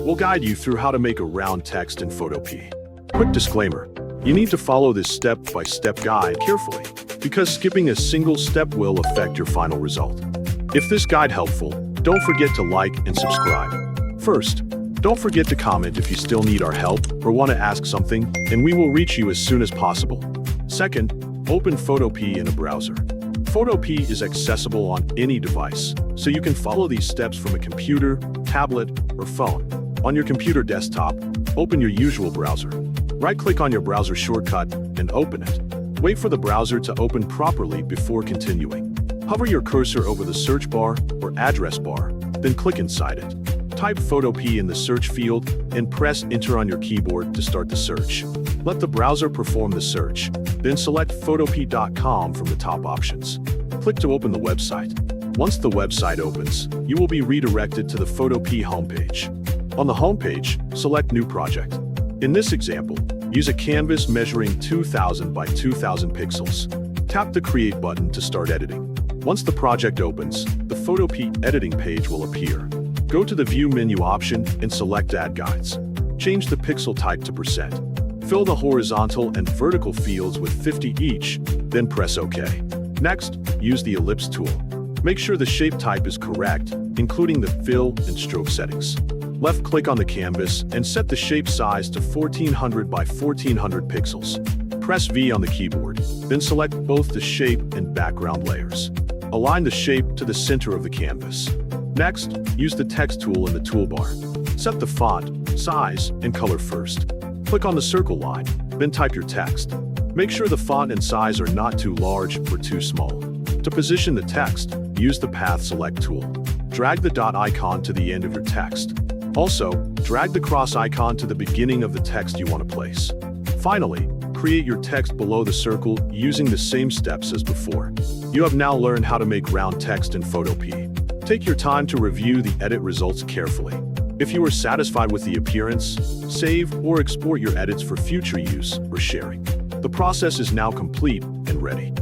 We'll guide you through how to make a round text in Photopea. Quick disclaimer, you need to follow this step-by-step guide carefully, because skipping a single step will affect your final result. If this guide helpful, don't forget to like and subscribe. First, don't forget to comment if you still need our help or want to ask something, and we will reach you as soon as possible. Second, open Photopea in a browser. Photopea is accessible on any device, so you can follow these steps from a computer, tablet, or phone. On your computer desktop, open your usual browser. Right-click on your browser shortcut and open it. Wait for the browser to open properly before continuing. Hover your cursor over the search bar or address bar, then click inside it. Type Photopea in the search field and press Enter on your keyboard to start the search. Let the browser perform the search, then select 𝗡𝗘𝗘𝗗𝗗 from the top options. Click to open the website. Once the website opens, you will be redirected to the Photopea homepage. On the homepage, select New Project. In this example, use a canvas measuring 2000 by 2000 pixels. Tap the Create button to start editing. Once the project opens, the Photopea editing page will appear. Go to the View menu option and select Add Guides. Change the pixel type to %. Fill the horizontal and vertical fields with 50 each, then press OK. Next, use the Ellipse tool. Make sure the shape type is correct, including the fill and stroke settings. Left-click on the canvas and set the shape size to 1400 by 1400 pixels. Press V on the keyboard, then select both the shape and background layers. Align the shape to the center of the canvas. Next, use the Text tool in the toolbar. Set the font, size, and color first. Click on the circle line, then type your text. Make sure the font and size are not too large or too small. To position the text, use the Path Select tool. Drag the dot icon to the end of your text. Also, drag the cross icon to the beginning of the text you want to place. Finally, create your text below the circle using the same steps as before. You have now learned how to make round text in Photopea. Take your time to review the edit results carefully. If you are satisfied with the appearance, save or export your edits for future use or sharing. The process is now complete and ready.